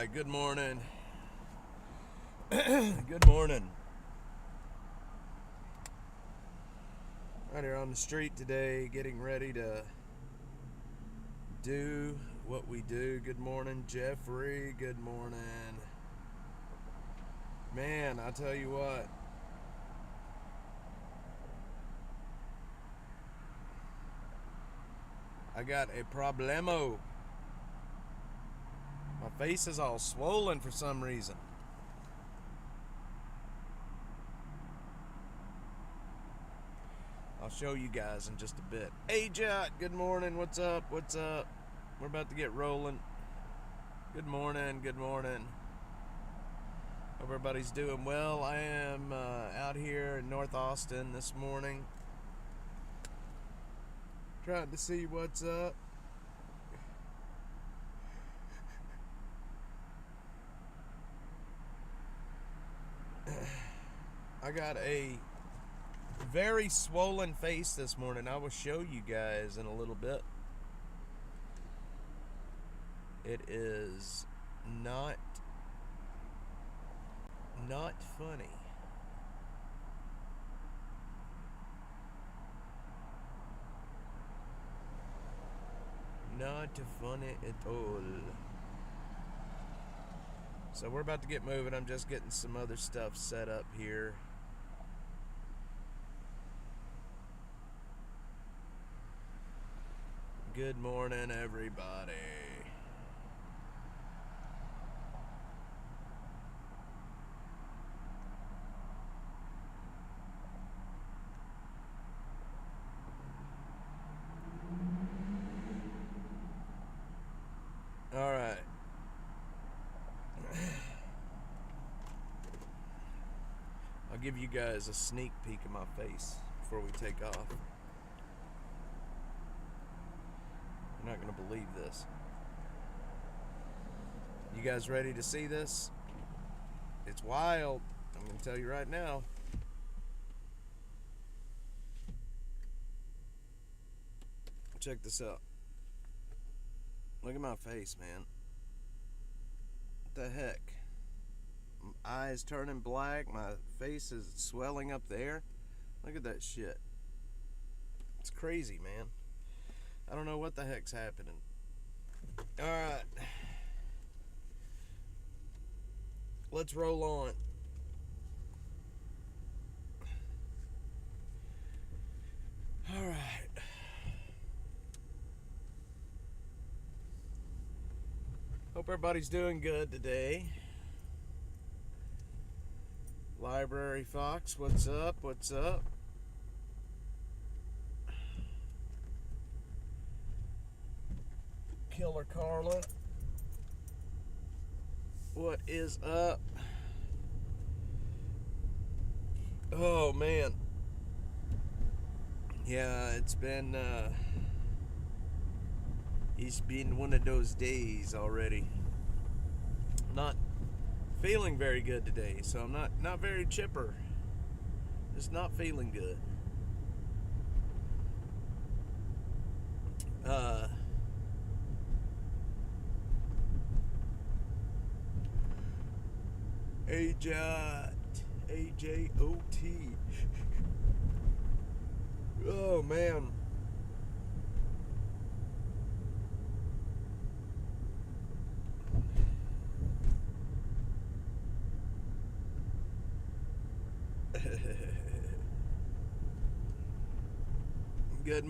right, good morning. Good morning. Right here on the street today, getting ready to do what we do. Good morning, Jeffrey. Good morning. Man, I tell you what. I got a problemo. My face is all swollen for some reason. I'll show you guys in just a bit. Hey, Jot, good morning. What's up? What's up? We're about to get rolling. Good morning. Good morning. Hope everybody's doing well. I am out here in North Austin this morning, trying to see what's up. I got a very swollen face this morning. I will show you guys in a little bit. It is not funny. Not funny at all. So we're about to get moving. I'm just getting some other stuff set up here. Good morning, everybody. All right. I'll give you guys a sneak peek of my face before we take off. You're not going to believe this. You guys ready to see this? It's wild. I'm going to tell you right now. Check this out. Look at my face, man. What the heck? My eyes turning black. My face is swelling up there. Look at that shit. It's crazy, man. I don't know what the heck's happening. Alright. Let's roll on. Alright. Hope everybody's doing good today. Library Fox, what's up? What's up? Killer Carla, what is up? Oh man, yeah, it's been one of those days already. Not feeling very good today, so I'm not very chipper. Just not feeling good. AJOT. Oh man. Good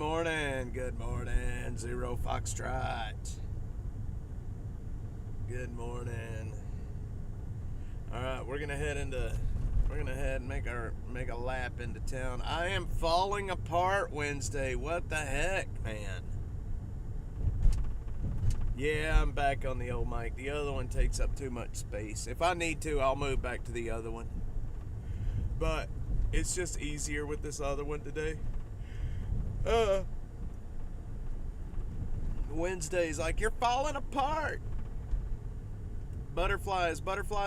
morning, Zero Foxtrot. Good morning. All right, we're gonna head and make a lap into town. I am falling apart Wednesday. What the heck, man? Yeah, I'm back on the old mic. The other one takes up too much space. If I need to, I'll move back to the other one. But it's just easier with this other one today. Wednesday's like, you're falling apart. Butterfly,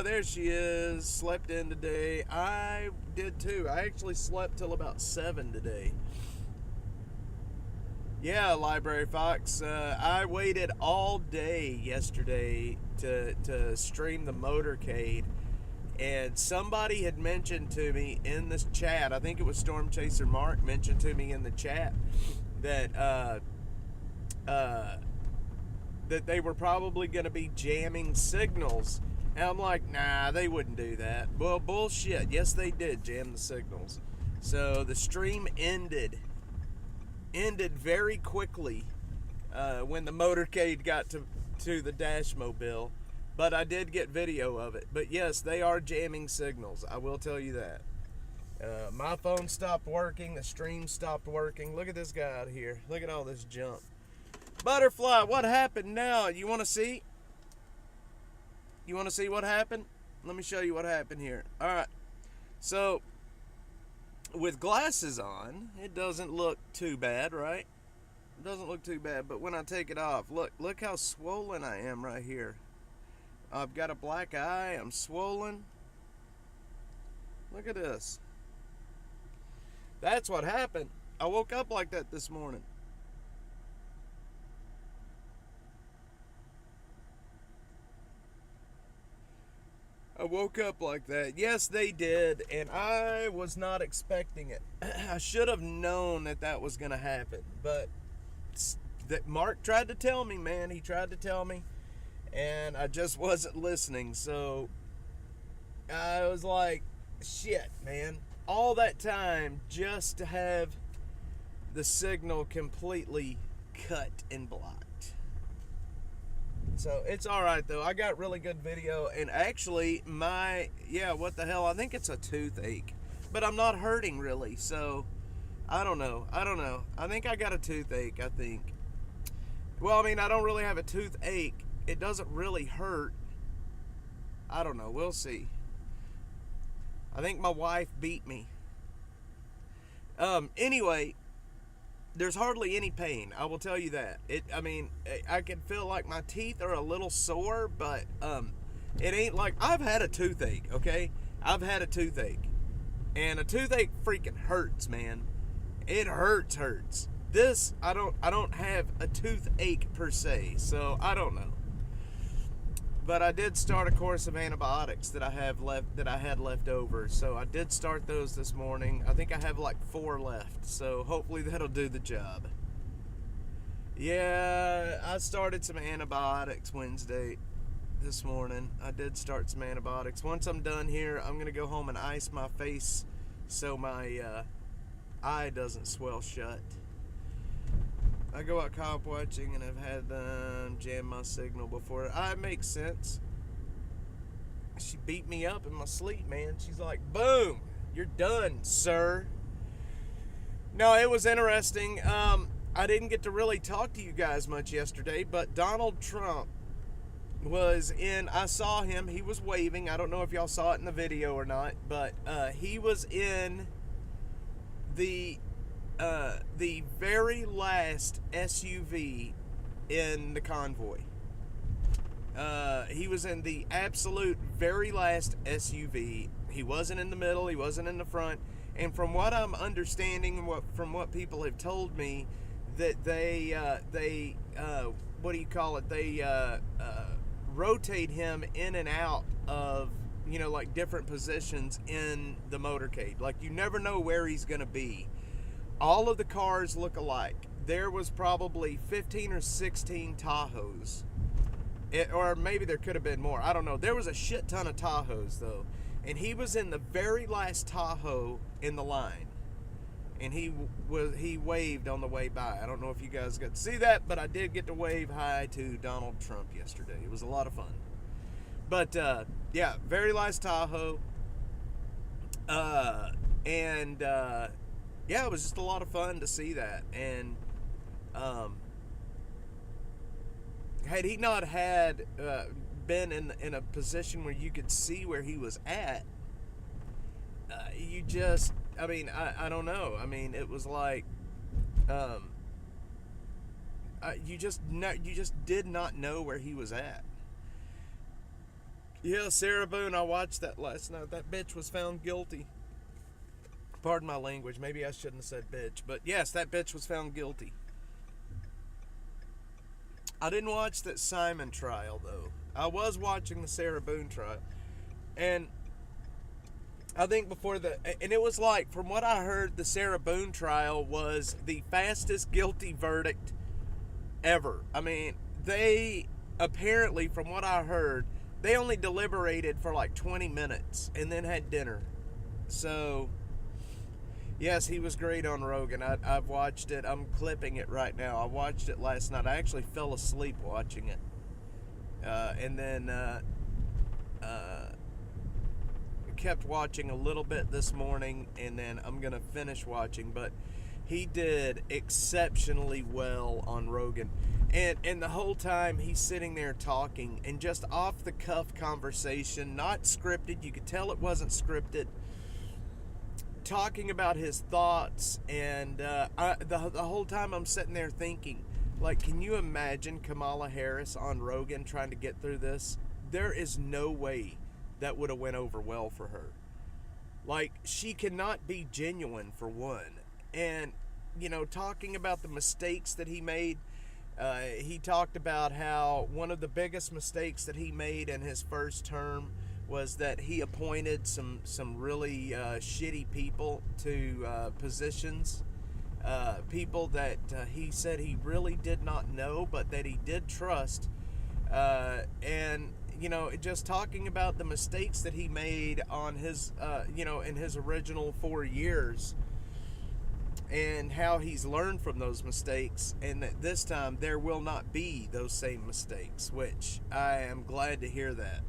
there she is. Slept in today. I did too. I actually slept till about 7 today. Yeah, Library Fox. I waited all day yesterday to stream the motorcade, and somebody had mentioned to me in this chat. I think it was Storm Chaser Mark mentioned to me in the chat that uh, that they were probably going to be jamming signals. And I'm like, nah, they wouldn't do that. Well, bullshit. Yes, they did jam the signals. So the stream ended very quickly when the motorcade got to the Dash Mobile. But I did get video of it. But yes, they are jamming signals. I will tell you that. My phone stopped working. The stream stopped working. Look at this guy out here. Look at all this junk. Butterfly, what happened now? You want to see? You want to see what happened? Let me show you what happened here. All right. So, with glasses on, it doesn't look too bad, right? It doesn't look too bad, but when I take it off, look how swollen I am right here. I've got a black eye. I'm swollen. Look at this. That's what happened. I woke up like that this morning. I woke up like that. Yes, they did, and I was not expecting it. I should have known that that was going to happen, but that Mark tried to tell me, man. He tried to tell me, and I just wasn't listening. So I was like, shit, man. All that time just to have the signal completely cut and blocked. So it's all right though. I got really good video, and actually what the hell? I think it's a toothache, but I'm not hurting really. So I don't know. I think I got a toothache. I think. Well, I mean, I don't really have a toothache. It doesn't really hurt. I don't know. We'll see. I think my wife beat me. Anyway. There's hardly any pain. I will tell you that. I can feel like my teeth are a little sore, but it ain't like I've had a toothache. Okay, I've had a toothache, and a toothache freaking hurts, man. It hurts. This I don't have a toothache per se, so I don't know. But I did start a course of antibiotics that I had left over. So I did start those this morning. I think I have like 4 left. So hopefully that'll do the job. Yeah, I started some antibiotics Wednesday this morning. I did start some antibiotics. Once I'm done here, I'm going to go home and ice my face so my eye doesn't swell shut. I go out cop watching and I've had them jam my signal before. It makes sense. She beat me up in my sleep, man. She's like, boom, you're done, sir. No, it was interesting. I didn't get to really talk to you guys much yesterday, but Donald Trump was in, I saw him, he was waving. I don't know if y'all saw it in the video or not, but he was in the very last SUV in the convoy. He was in the absolute very last SUV. He wasn't in the middle. He wasn't in the front. And from what I'm understanding, from what people have told me, that they what do you call it? They rotate him in and out of, like different positions in the motorcade. Like you never know where he's gonna be. All of the cars look alike. There was probably 15 or 16 Tahoes. Or maybe there could have been more. I don't know. There was a shit ton of Tahoes, though. And he was in the very last Tahoe in the line. And he waved on the way by. I don't know if you guys got to see that, but I did get to wave hi to Donald Trump yesterday. It was a lot of fun. But, yeah, very last Tahoe. Yeah, it was just a lot of fun to see that. And had he not had been in a position where you could see where he was at, you just, I don't know. It was like you just did not know where he was at. Yeah, Sarah Boone, I watched that last night. That bitch was found guilty. Pardon my language. Maybe I shouldn't have said bitch. But yes, that bitch was found guilty. I didn't watch that Simon trial, though. I was watching the Sarah Boone trial. And I think and it was like, from what I heard, the Sarah Boone trial was the fastest guilty verdict ever. I mean, they apparently, from what I heard, they only deliberated for like 20 minutes and then had dinner. So, yes, he was great on Rogan. I've watched it. I'm clipping it right now. I watched it last night. I actually fell asleep watching it. And then kept watching a little bit this morning, and then I'm going to finish watching. But he did exceptionally well on Rogan. And the whole time he's sitting there talking, and just off the cuff conversation, not scripted. You could tell it wasn't scripted. Talking about his thoughts, and the whole time I'm sitting there thinking, like, can you imagine Kamala Harris on Rogan trying to get through this? There is no way that would have went over well for her. Like, she cannot be genuine, for one. And, talking about the mistakes that he made, he talked about how one of the biggest mistakes that he made in his first term was that he appointed some really shitty people to positions. People that he said he really did not know, but that he did trust. And, just talking about the mistakes that he made on his, in his original 4 years, and how he's learned from those mistakes, and that this time there will not be those same mistakes, which I am glad to hear that.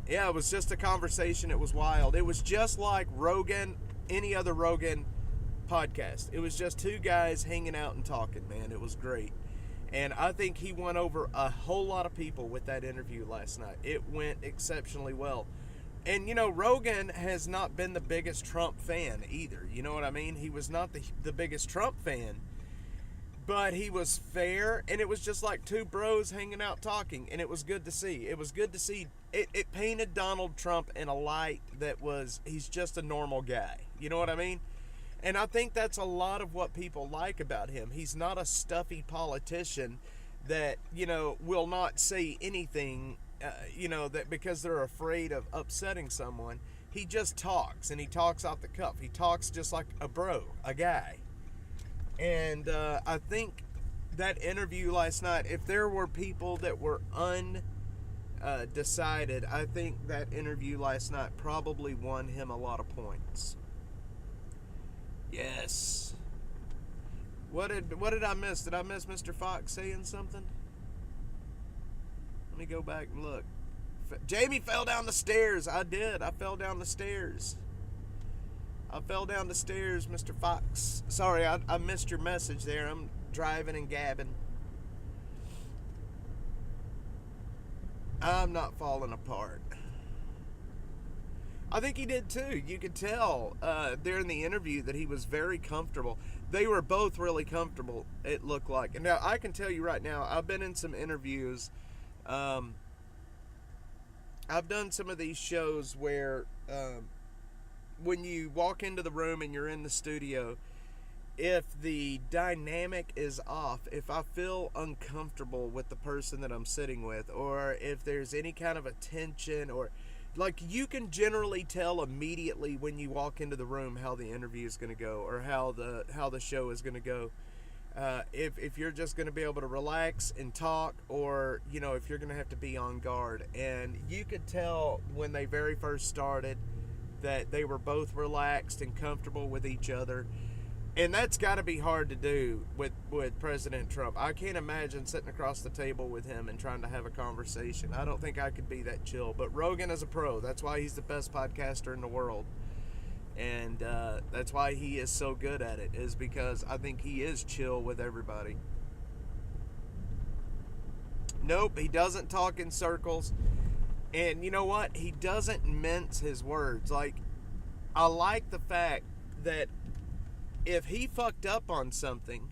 Yeah, it was just a conversation. It was wild. It was just like Rogan, any other Rogan podcast. It was just two guys hanging out and talking, man. It was great. And I think he won over a whole lot of people with that interview last night. It went exceptionally well. And, Rogan has not been the biggest Trump fan either. You know what I mean? He was not the biggest Trump fan. But he was fair, and it was just like two bros hanging out talking, and it was good to see. It was good to see. It painted Donald Trump in a light that was, he's just a normal guy. You know what I mean? And I think that's a lot of what people like about him. He's not a stuffy politician that, will not say anything, that because they're afraid of upsetting someone. He just talks, and he talks off the cuff. He talks just like a bro, a guy. And I think that interview last night, if there were people that were undecided, I think that interview last night probably won him a lot of points. Yes. What did I miss? Did I miss Mr. Fox saying something? Let me go back and look. Jamie fell down the stairs. I did. I fell down the stairs. I fell down the stairs, Mr. Fox. Sorry, I missed your message there. I'm driving and gabbing. I'm not falling apart. I think he did too. You could tell during the interview that he was very comfortable. They were both really comfortable, it looked like. And now, I can tell you right now, I've been in some interviews. I've done some of these shows where when you walk into the room and you're in the studio, if the dynamic is off, if I feel uncomfortable with the person that I'm sitting with, or if there's any kind of a tension, or like, you can generally tell immediately when you walk into the room how the interview is going to go, or how the show is going to go. If you're just going to be able to relax and talk, or if you're going to have to be on guard. And you could tell when they very first started that they were both relaxed and comfortable with each other. And that's got to be hard to do with President Trump. I can't imagine sitting across the table with him and trying to have a conversation. I don't think I could be that chill. But Rogan is a pro. That's why he's the best podcaster in the world. And that's why he is so good at it, is because I think he is chill with everybody. Nope, he doesn't talk in circles. And you know what? He doesn't mince his words. Like, I like the fact that if he fucked up on something,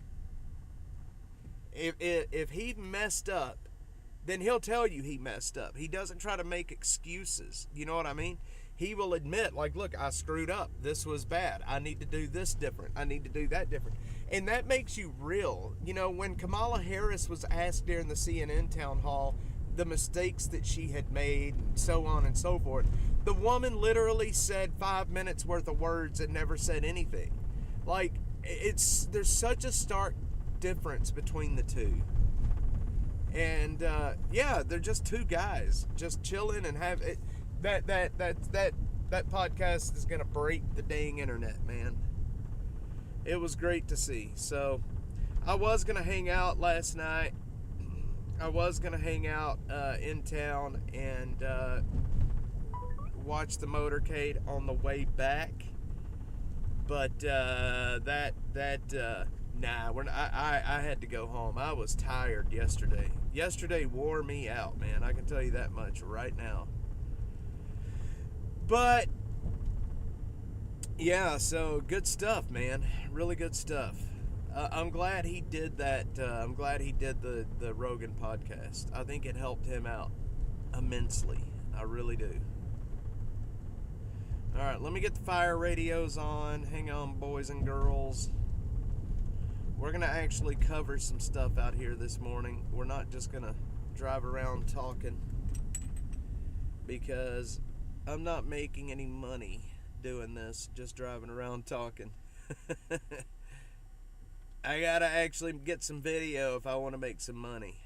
if he messed up, then he'll tell you he messed up. He doesn't try to make excuses. You know what I mean? he will admit, like, look, I screwed up. This was bad. I need to do this different. I need to do that different. And that makes you real. You know, when Kamala Harris was asked during the CNN town hall the mistakes that she had made, and so on and so forth, the woman literally said 5 minutes worth of words and never said anything. Like, there's such a stark difference between the two. And yeah, they're just two guys just chilling and have it. That podcast is gonna break the dang internet, man. It was great to see. So I was gonna hang out last night. I was gonna hang out in town and watch the motorcade on the way back, but nah, I had to go home. I was tired yesterday. Yesterday wore me out, man. I can tell you that much right now. But yeah, so good stuff, man. Really good stuff. I'm glad he did that. I'm glad he did the Rogan podcast. I think it helped him out immensely. I really do. All right, let me get the fire radios on. Hang on, boys and girls. We're going to actually cover some stuff out here this morning. We're not just going to drive around talking, because I'm not making any money doing this, just driving around talking. I got to actually get some video if I want to make some money.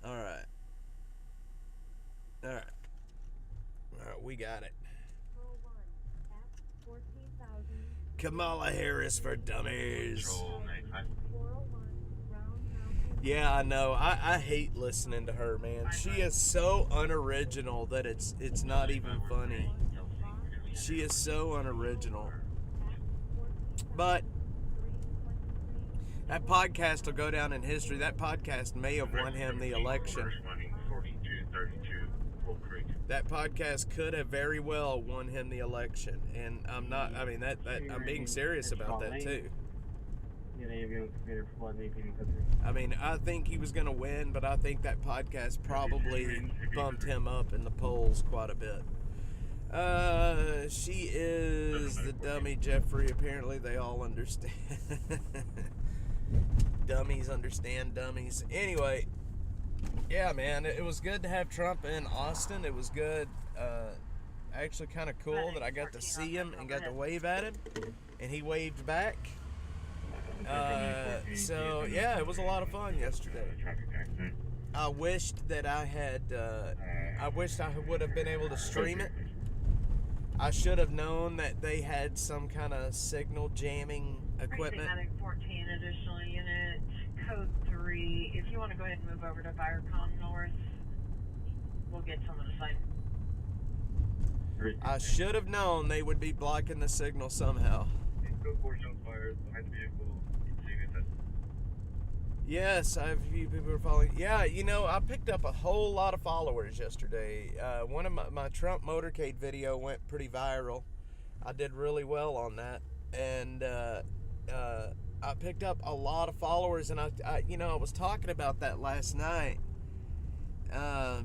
All right. All right. All right, we got it. Kamala Harris for dummies. Yeah, I know. I hate listening to her, man. She is so unoriginal that it's not even funny. She is so unoriginal. But that podcast will go down in history. That podcast may have won him the election. That podcast could have very well won him the election, and I'm being serious about that too. I mean, I think he was going to win, but I think that podcast probably bumped him up in the polls quite a bit. She is the dummy, Jeffrey. Apparently they all understand. Dummies understand dummies. Anyway, yeah, man, it was good to have Trump in Austin. It was good. Actually kind of cool that I got to see him and got to wave at him, and he waved back. So yeah, it was a lot of fun yesterday. I wished that I had I wished I would have been able to stream it. I should have known that they had some kind of signal jamming equipment. 14 additional units, code 3. If you want to go ahead and move over to Viacom North, we'll get someone assigned. I should have known they would be blocking the signal somehow. Code 4 shots fired behind the vehicle. Yes, I have a few people who are following. Yeah, you know, I picked up a whole lot of followers yesterday. One of my Trump motorcade video went pretty viral. I did really well on that, and I picked up a lot of followers. And I was talking about that last night. I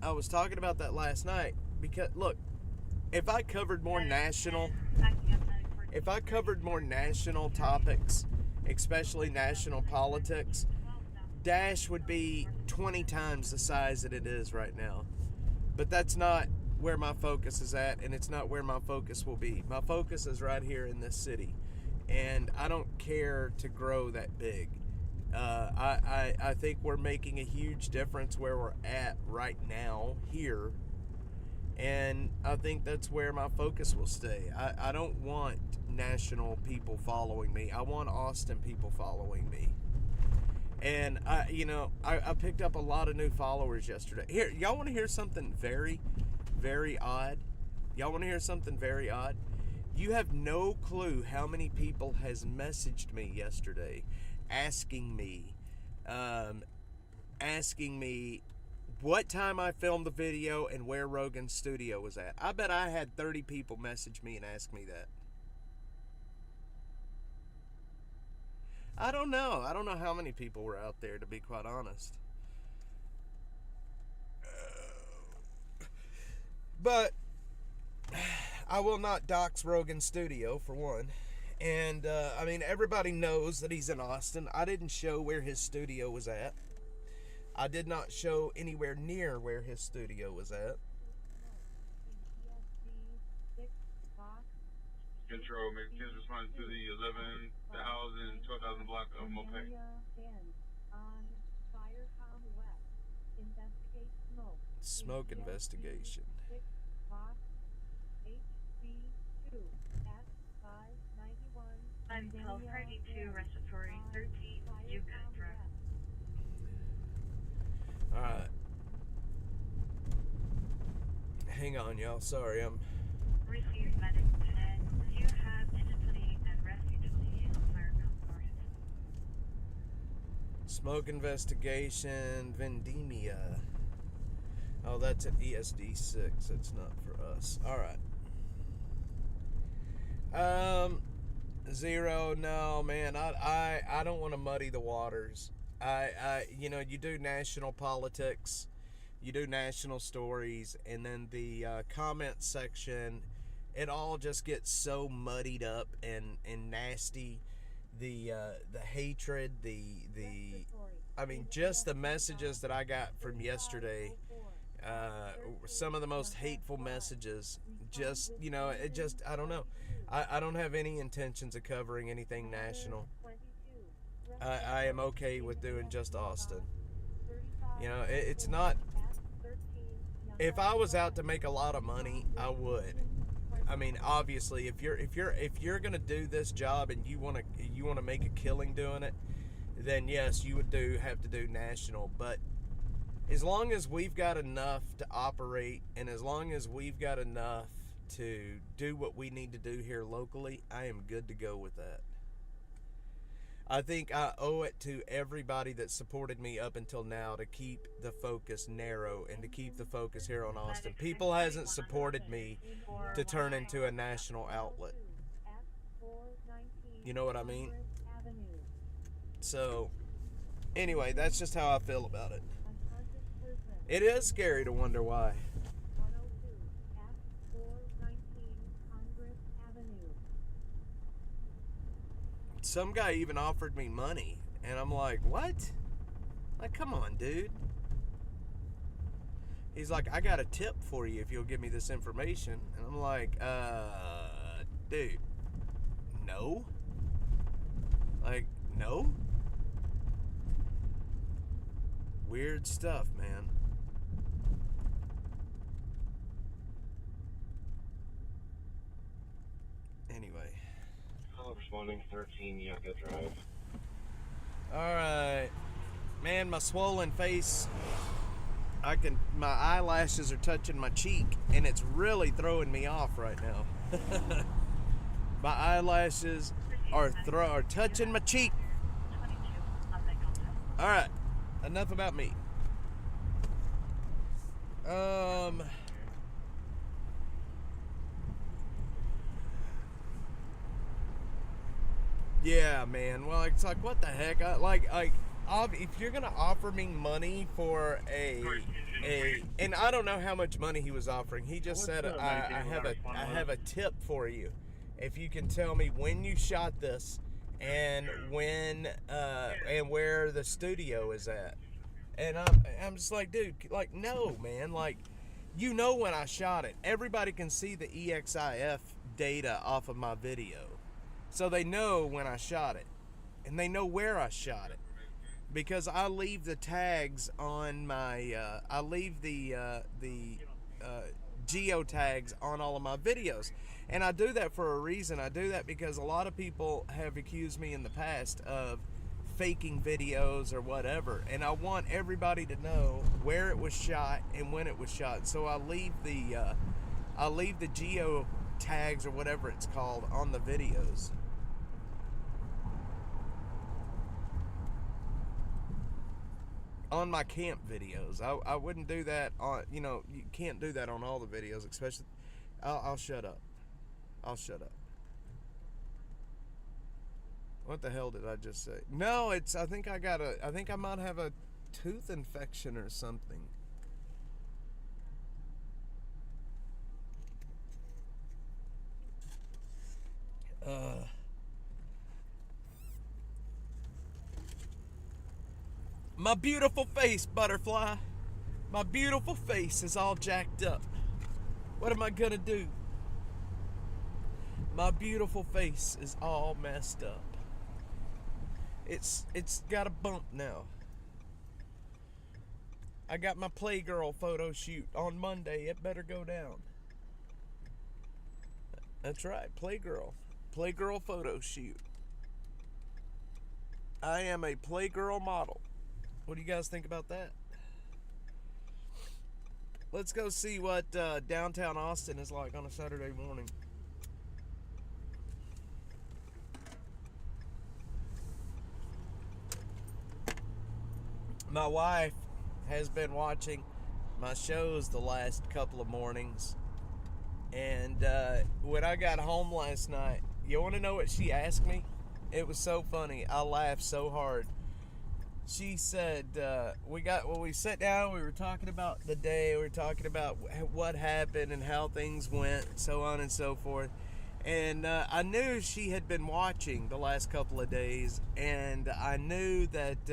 was talking about that last night because look, if I covered more national topics, especially national politics, Dash would be 20 times the size that it is right now. But that's not where my focus is at, and it's not where my focus will be. My focus is right here in this city, and I don't care to grow that big. I think we're making a huge difference where we're at right now here, and I think that's where my focus will stay. I don't want national people following me. I want Austin people following me. And I picked up a lot of new followers yesterday. Here, y'all want to hear something very, very odd? Y'all want to hear something very odd? You have no clue how many people has messaged me yesterday asking me what time I filmed the video and where Rogan's studio was at. I bet I had 30 people message me and ask me that. I don't know. I don't know how many people were out there, to be quite honest. But I will not dox Rogan's studio, for one. And, I mean, everybody knows that he's in Austin. I didn't show where his studio was at. I did not show anywhere near where his studio was at. Control, make kids respond to the 11,000, 12,000 block of Mopec. Smoke investigation. I'm 1232, respiratory 13, Yukon Drive. Alright. Hang on, y'all. Sorry, I'm... Receive medic 10. You have engine 28 and rescue 28 on fire north. Smoke investigation, Vendemia. Oh, that's at ESD 6. That's not for us. Alright. 0, no, man. I don't want to muddy the waters. You know, you do national politics, you do national stories, and then the comment section, it all just gets so muddied up and nasty. The hatred, I mean, just the messages that I got from yesterday, some of the most hateful messages, just, you know, it just, I don't know. I don't have any intentions of covering anything national. I am okay with doing just Austin. You know, it's not... If I was out to make a lot of money, I would. I mean, obviously, if you're gonna do this job and you wanna make a killing doing it, then yes, you would have to do national. But as long as we've got enough to operate, and as long as we've got enough to do what we need to do here locally, I am good to go with that. I think I owe it to everybody that supported me up until now to keep the focus narrow and to keep the focus here on Austin. People hasn't supported me to turn into a national outlet. You know what I mean? So, anyway, that's just how I feel about it. It is scary to wonder why. Some guy even offered me money, and I'm like, what? Like, come on, dude. He's like, I got a tip for you if you'll give me this information. And I'm like, dude, no. Like, no? Weird stuff, man. Anyway. Responding 13, Yucca Drive. Alright. Man, my swollen face, my eyelashes are touching my cheek, and it's really throwing me off right now. My eyelashes are touching my cheek. Alright, enough about me. Yeah, man. Well, it's like, what the heck? If you're gonna offer me money for and I don't know how much money he was offering. He just said, I have a tip for you. If you can tell me when you shot this and when and where the studio is at. And I'm just like, dude, like, no, man. Like, you know when I shot it. Everybody can see the EXIF data off of my video. So they know when I shot it, and they know where I shot it, because I leave the tags on my, I leave the geo tags on all of my videos, and I do that for a reason. I do that because a lot of people have accused me in the past of faking videos or whatever, and I want everybody to know where it was shot and when it was shot. So I leave the geo tags or whatever it's called on the videos. On my camp videos. I wouldn't do that on, you know, you can't do that on all the videos, especially, I'll shut up. I'll shut up. What the hell did I just say? No, it's. I think I might have a tooth infection or something. My beautiful face, butterfly. My beautiful face is all jacked up. What am I gonna do? My beautiful face is all messed up. It's got a bump now. I got my Playgirl photo shoot on Monday. It better go down. That's right, Playgirl. Playgirl photo shoot. I am a Playgirl model. What do you guys think about that? Let's go see what downtown Austin is like on a Saturday morning. My wife has been watching my shows the last couple of mornings. And when I got home last night, you want to know what she asked me? It was so funny. I laughed so hard. She said, we sat down, we were talking about the day, we were talking about what happened and how things went, so on and so forth. And I knew she had been watching the last couple of days, and I knew that